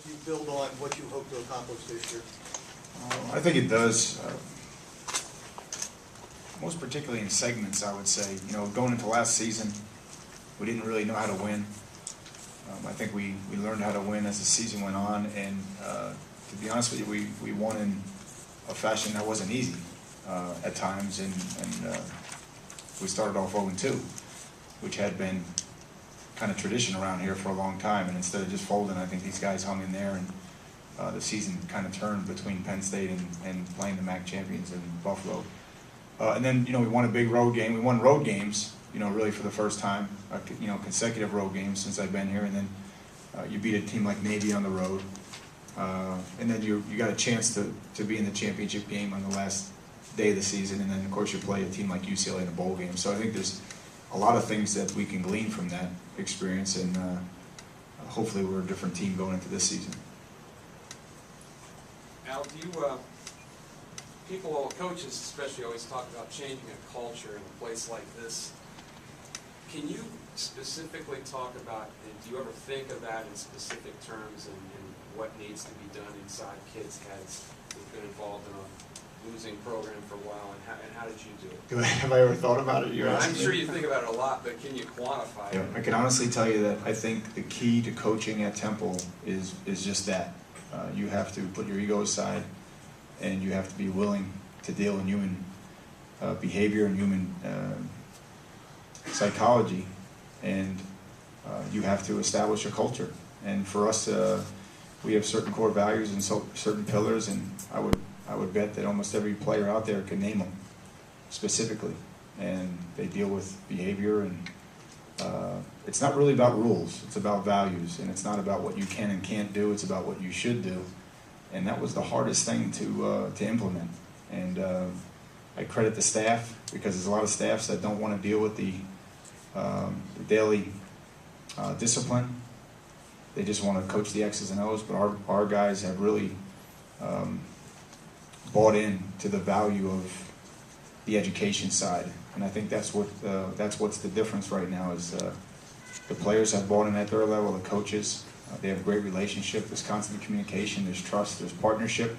you build on what you hope to accomplish this year? I think it does. Most particularly in segments, I would say. You know, going into last season, we didn't really know how to win. I think we learned how to win as the season went on, and to be honest with you, we won in a fashion that wasn't easy at times, and we started off 0-2, which had been kind of tradition around here for a long time, and instead of just folding, I think these guys hung in there, and the season kind of turned between Penn State and playing the MAC champions in Buffalo. And then, you know, we won a big road game. We won road games, you know, really for the first time, you know, consecutive road games since I've been here. And then you beat a team like Navy on the road. And then you got a chance to be in the championship game on the last day of the season. And then, of course, you play a team like UCLA in a bowl game. So I think there's a lot of things that we can glean from that experience. And hopefully we're a different team going into this season. Al, do you, coaches especially, always talk about changing a culture in a place like this. Can you specifically talk about, do you ever think of that in specific terms and what needs to be done inside kids' heads who've been involved in a losing program for a while, and how did you do it? Have I ever thought about it? I'm sure you think about it a lot, but can you quantify it? I can honestly tell you that I think the key to coaching at Temple is just that. You have to put your ego aside, and you have to be willing to deal in human behavior and human psychology, and you have to establish a culture. And for us, we have certain core values and certain pillars, and I would bet that almost every player out there can name them specifically, and they deal with behavior, and it's not really about rules, it's about values, and it's not about what you can and can't do, it's about what you should do. And that was the hardest thing to implement. And I credit the staff, because there's a lot of staffs that don't want to deal with the daily discipline. They just want to coach the X's and O's, but our guys have really bought in to the value of the education side. And I think that's what's the difference right now is the players have bought in at their level, the coaches. They have a great relationship. There's constant communication. There's trust. There's partnership.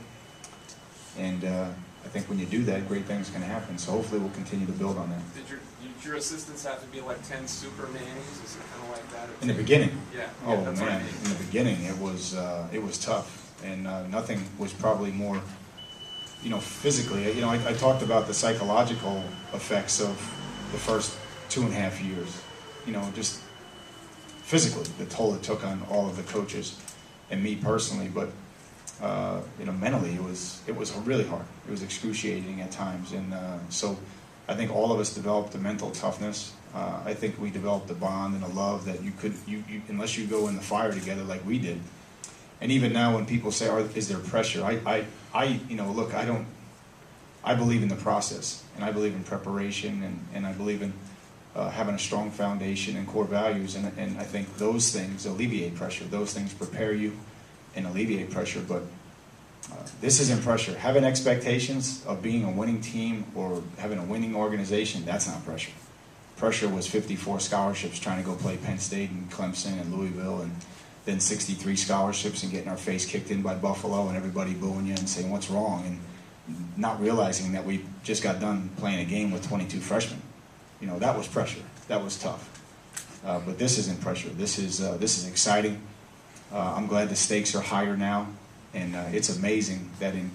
And I think when you do that, great things can happen. So hopefully we'll continue to build on that. Did your assistants have to be like 10 super mannies? Is it kind of like that? In the beginning? Yeah. Oh, that's man. what I mean. In the beginning, it was tough. And nothing was probably more, you know, physically. You know, I talked about the psychological effects of the first 2.5 years. You know, just physically, the toll it took on all of the coaches and me personally, but you know, mentally it was really hard. It was excruciating at times, and so I think all of us developed a mental toughness. I think we developed a bond and a love that you unless you go in the fire together like we did. And even now, when people say, "Is there pressure?" I you know, look, I believe in the process, and I believe in preparation, and I believe in having a strong foundation and core values, and I think those things alleviate pressure. Those things prepare you and alleviate pressure, but this isn't pressure. Having expectations of being a winning team or having a winning organization, that's not pressure. Pressure was 54 scholarships trying to go play Penn State and Clemson and Louisville, and then 63 scholarships and getting our face kicked in by Buffalo and everybody booing you and saying, what's wrong? And not realizing that we just got done playing a game with 22 freshmen. You know, that was pressure. That was tough. But this isn't pressure. This is exciting. I'm glad the stakes are higher now, and it's amazing that in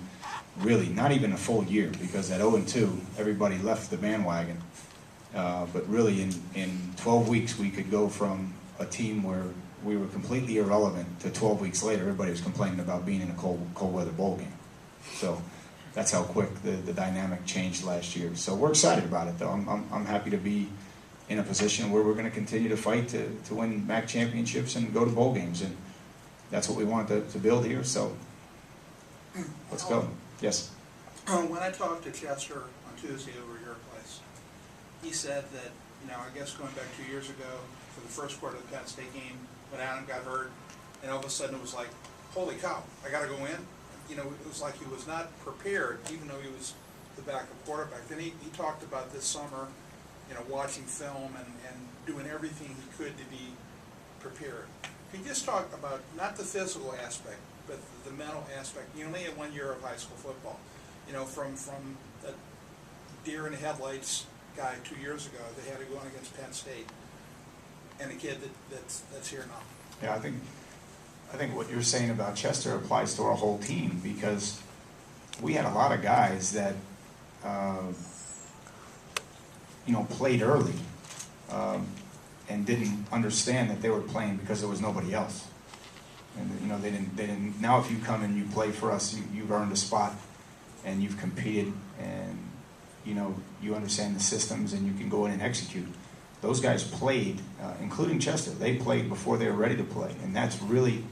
really not even a full year, because at 0-2 everybody left the bandwagon. But really in 12 weeks we could go from a team where we were completely irrelevant to 12 weeks later everybody was complaining about being in a cold weather bowl game. So that's how quick the dynamic changed last year. So we're excited about it, though. I'm happy to be in a position where we're going to continue to fight to win MAC championships and go to bowl games, and that's what we want to build here. So let's go. Yes. When I talked to Chester on Tuesday over at your place, he said that, you know, I guess going back 2 years ago for the first quarter of the Penn State game, when Adam got hurt, and all of a sudden it was like, holy cow, I got to go in. You know, it was like he was not prepared, even though he was the backup quarterback. Then he talked about this summer, you know, watching film and doing everything he could to be prepared. Could you just talk about, not the physical aspect, but the mental aspect? You only had 1 year of high school football. You know, from that deer in the headlights guy 2 years ago, they had to go on against Penn State, and a kid that's here now. Yeah, I think what you're saying about Chester applies to our whole team, because we had a lot of guys that, you know, played early and didn't understand that they were playing because there was nobody else. And you know, they didn't. Now, if you come and you play for us, you've earned a spot, and you've competed, and you know, you understand the systems, and you can go in and execute. Those guys played, including Chester. They played before they were ready to play, and that's really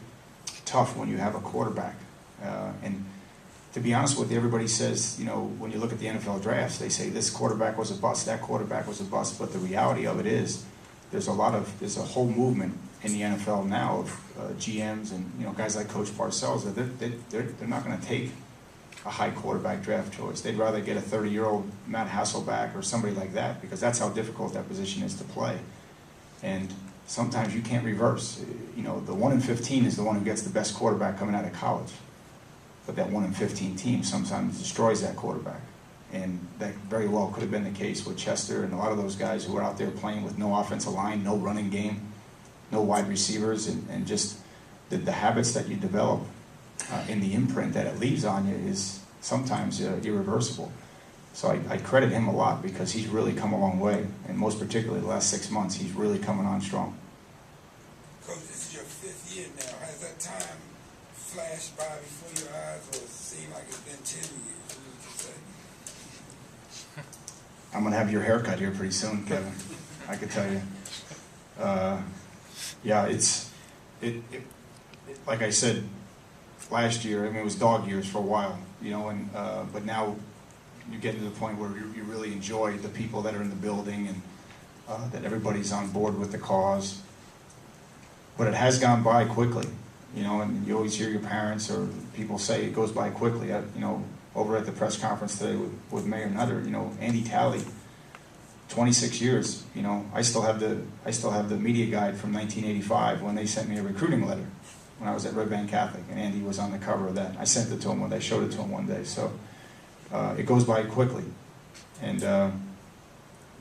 tough when you have a quarterback. And to be honest with you, everybody says, you know, when you look at the NFL drafts, they say this quarterback was a bust, that quarterback was a bust. But the reality of it is, there's a whole movement in the NFL now of GMs and, you know, guys like Coach Parcells that they're not going to take a high quarterback draft choice. They'd rather get a 30-year-old Matt Hasselbeck or somebody like that, because that's how difficult that position is to play. And sometimes you can't reverse. You know, the 1 in 15 is the one who gets the best quarterback coming out of college. But that 1 in 15 team sometimes destroys that quarterback. And that very well could have been the case with Chester and a lot of those guys who were out there playing with no offensive line, no running game, no wide receivers, and just the habits that you develop in the imprint that it leaves on you is sometimes irreversible. So I credit him a lot, because he's really come a long way, and most particularly the last 6 months, he's really coming on strong. Coach, this is your 5th year now. Has that time flashed by before your eyes, or it seemed like it's been 10 years? What would you say? I'm going to have your haircut here pretty soon, Kevin. I can tell you. Yeah, it like I said last year, I mean, it was dog years for a while, you know, and but now you get to the point where you really enjoy the people that are in the building, and that everybody's on board with the cause. But it has gone by quickly, you know, and you always hear your parents or people say it goes by quickly. You know, over at the press conference today with Mayor Nutter, you know, Andy Talley, 26 years, you know, I still have the media guide from 1985 when they sent me a recruiting letter when I was at Red Bank Catholic, and Andy was on the cover of that. I sent it to him when I showed it to him one day. So it goes by quickly, and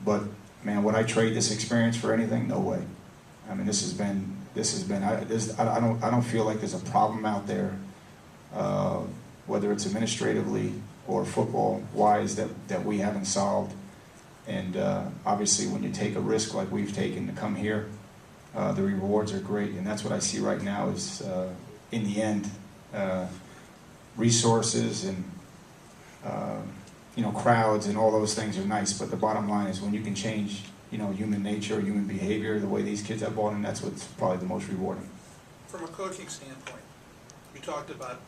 but man, would I trade this experience for anything? No way. I mean, this has been. I don't feel like there's a problem out there, whether it's administratively or football-wise, that we haven't solved. And obviously, when you take a risk like we've taken to come here, the rewards are great. And that's what I see right now is, in the end, resources and you know, crowds and all those things are nice. But the bottom line is when you can change, you know, human nature, human behavior, the way these kids have bought in, that's what's probably the most rewarding. From a coaching standpoint, you talked about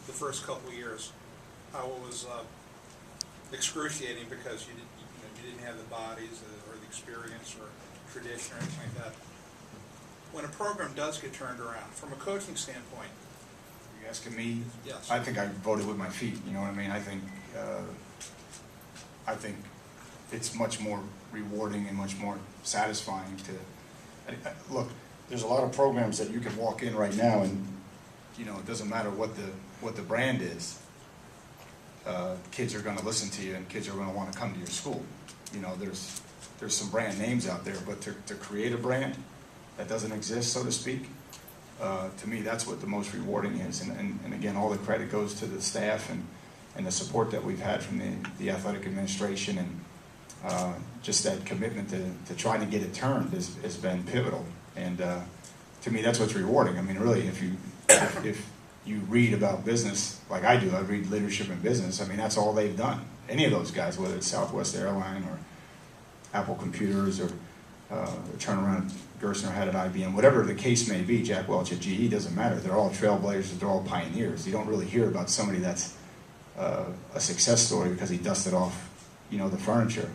the first couple of years, how it was excruciating because you didn't have the bodies or the experience or tradition or anything like that. When a program does get turned around, from a coaching standpoint, Are you asking me? yes. I think I voted with my feet. You know what I mean? I think it's much more rewarding and much more satisfying to look. There's a lot of programs that you can walk in right now, and you know, it doesn't matter what the brand is. Kids are going to listen to you, and kids are going to want to come to your school. You know, there's some brand names out there, but to create a brand that doesn't exist, so to speak, to me, that's what the most rewarding is. And again, all the credit goes to the staff and the support that we've had from the athletic administration, and just that commitment to trying to get it turned has been pivotal. And to me, that's what's rewarding. I mean, really, if you read about business like I do, I read leadership in business. I mean, that's all they've done. Any of those guys, whether it's Southwest Airline or Apple Computers or turnaround Gerstner had at IBM, whatever the case may be, Jack Welch at GE, doesn't matter. They're all trailblazers, they're all pioneers. You don't really hear about somebody that's a success story because he dusted off, you know, the furniture.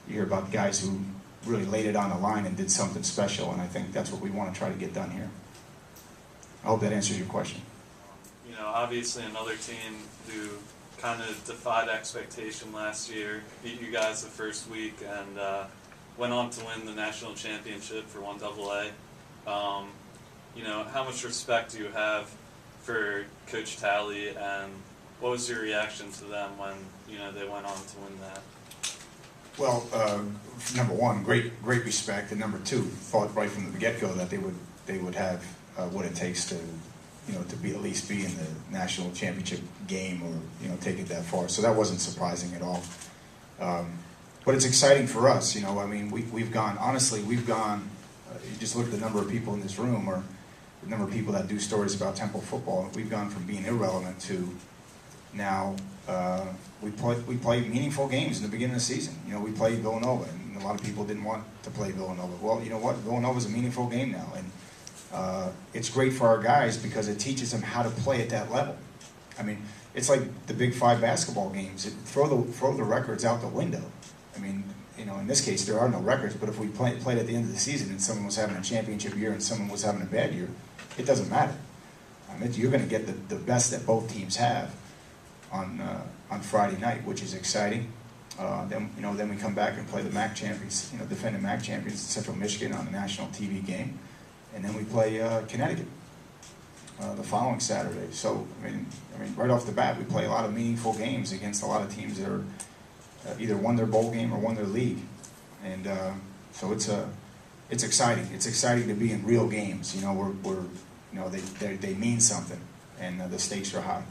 You hear about guys who really laid it on the line and did something special, and I think that's what we want to try to get done here. I hope that answers your question. You know, obviously another team who kind of defied expectation last year, beat you guys the first week, and went on to win the national championship for 1AA. you know, how much respect do you have for Coach Talley, and what was your reaction to them when, you know, they went on to win that? Well, number one, great respect, and number two, thought right from the get-go that they would have what it takes to, you know, to be at least be in the national championship game, or, you know, take it that far. So that wasn't surprising at all. But it's exciting for us, you know. I mean, we've gone. Honestly, we've gone. You just look at the number of people in this room, or the number of people that do stories about Temple football. We've gone from being irrelevant to now we play meaningful games in the beginning of the season. You know, we played Villanova, and a lot of people didn't want to play Villanova. Well, you know what? Villanova's a meaningful game now, and it's great for our guys because it teaches them how to play at that level. I mean, it's like the Big Five basketball games. Throw the records out the window. I mean, you know, in this case, there are no records, but if we played at the end of the season and someone was having a championship year and someone was having a bad year, it doesn't matter. I mean, you're going to get the best that both teams have on Friday night, which is exciting. Then we come back and play the MAC champions, you know, defending MAC champions, Central Michigan, on a national TV game, and then we play Connecticut the following Saturday. So I mean, right off the bat, we play a lot of meaningful games against a lot of teams that are either won their bowl game or won their league, and so it's exciting. It's exciting to be in real games. You know, we're you know, they mean something, and the stakes are high.